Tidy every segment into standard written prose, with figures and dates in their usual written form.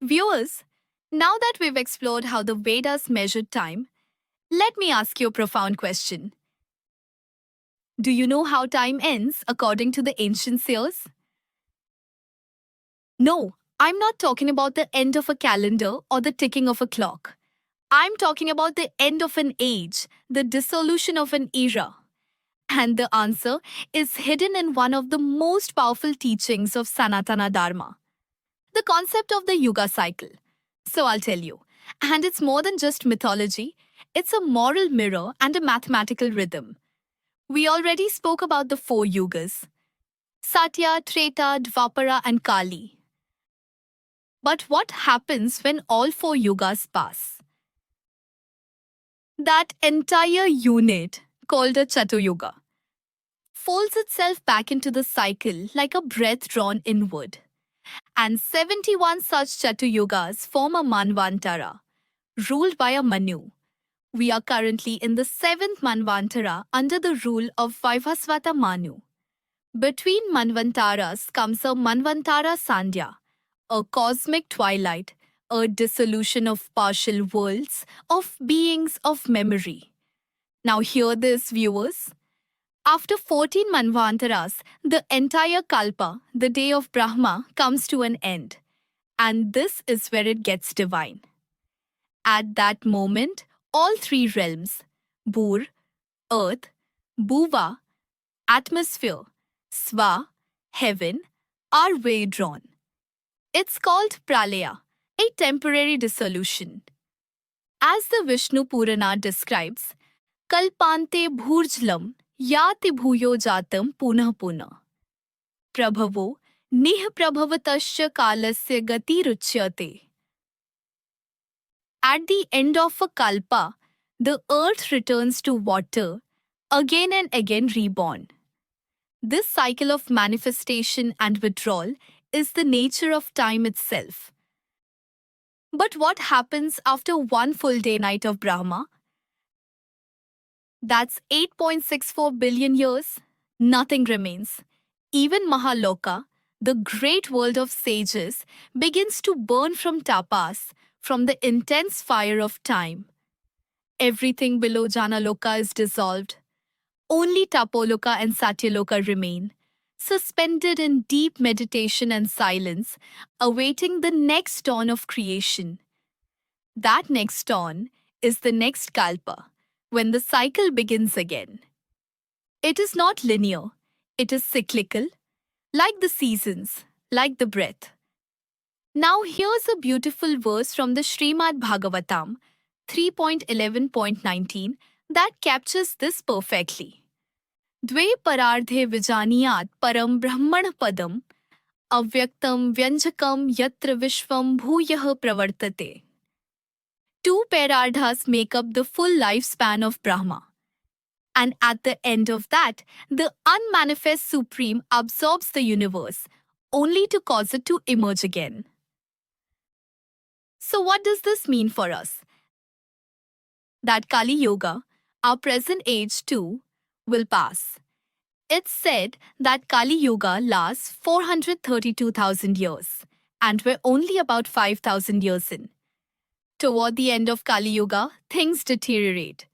Viewers, now that we've explored how the Vedas measured time, let me ask you a profound question. Do you know how time ends according to the ancient seers? No, I'm not talking about the end of a calendar or the ticking of a clock. I'm talking about the end of an age, the dissolution of an era. And the answer is hidden in one of the most powerful teachings of Sanatana Dharma, the concept of the Yuga cycle. So I'll tell you. And it's more than just mythology, it's a moral mirror and a mathematical rhythm. We already spoke about the four yugas: Satya, Treta, Dvapara, and Kali. But what happens when all four yugas pass? That entire unit, called a Chatuyuga, folds itself back into the cycle like a breath drawn inward. And 71 such Chatuyugas form a Manvantara, ruled by a Manu. We are currently in the 7th Manvantara under the rule of Vaivasvata Manu. Between Manvantaras comes a Manvantara Sandhya, a cosmic twilight, a dissolution of partial worlds, of beings of memory. Now hear this, viewers. After 14 Manvantaras, the entire Kalpa, the day of Brahma, comes to an end. And this is where it gets divine. At that moment, all three realms, Bhur, earth, Bhuva, atmosphere, Sva, heaven, are withdrawn. It's called Pralaya, a temporary dissolution. As the Vishnu Purana describes, Kalpante bhurjlam yati bhuyo jatam punah punah. Prabhavo nih prabhavatasya kalasya gatiruchyate. At the end of a kalpa, the earth returns to water, again and again reborn. This cycle of manifestation and withdrawal is the nature of time itself. But what happens after one full day night of Brahma? That's 8.64 billion years. Nothing remains. Even Mahaloka, the great world of sages, begins to burn from tapas, from the intense fire of time. Everything below Janaloka is dissolved. Only Tapoloka and Satyaloka remain, suspended in deep meditation and silence, awaiting the next dawn of creation. That next dawn is the next Kalpa, when the cycle begins again. It is not linear, it is cyclical, like the seasons, like the breath. Now here's a beautiful verse from the Srimad Bhagavatam 3.11.19 that captures this perfectly. Dve parardhe vijaniyat param brahman padam avyaktam vyanjakam yatra vishvam bhuyah pravartate. Two parardhas make up the full lifespan of Brahma. And at the end of that, the unmanifest Supreme absorbs the universe, only to cause it to emerge again. So what does this mean for us? That Kali Yuga, our present age too, will pass. It's said that Kali Yuga lasts 432,000 years, and we're only about 5,000 years in. Toward the end of Kali Yuga, things deteriorate.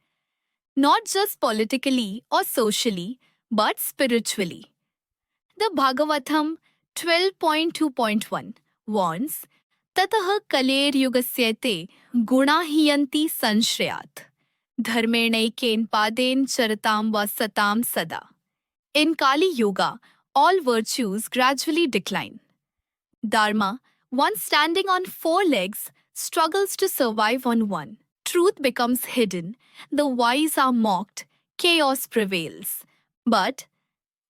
Not just politically or socially, but spiritually. The Bhagavatam 12.2.1 warns, Tatah kaler yugasyate guna hiyanti sanshrayat dharmenaiken paden charatam va satam sada. In Kali Yuga, all virtues gradually decline. Dharma, once standing on four legs, struggles to survive on one. Truth becomes hidden, the wise are mocked, chaos prevails. But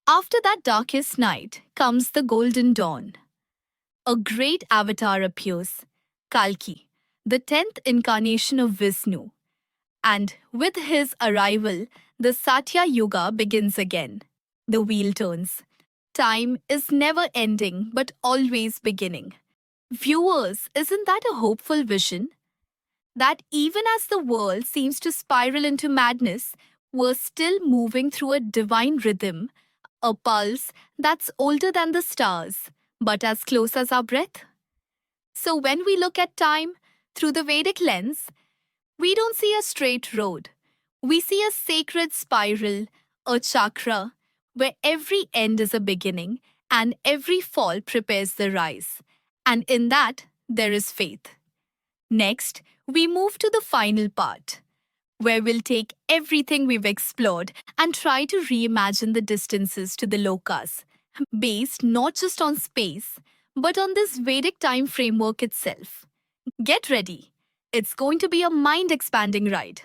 after that darkest night comes the golden dawn. A great avatar appears, Kalki, the 10th incarnation of Vishnu. And with his arrival, the Satya Yuga begins again. The wheel turns. Time is never ending but always beginning. Viewers, isn't that a hopeful vision? That even as the world seems to spiral into madness, we're still moving through a divine rhythm, a pulse that's older than the stars, but as close as our breath. So when we look at time through the Vedic lens, we don't see a straight road. We see a sacred spiral, a chakra, where every end is a beginning and every fall prepares the rise. And in that, there is faith. Next, we move to the final part, where we'll take everything we've explored and try to reimagine the distances to the lokas, based not just on space, but on this Vedic time framework itself. Get ready. It's going to be a mind expanding ride.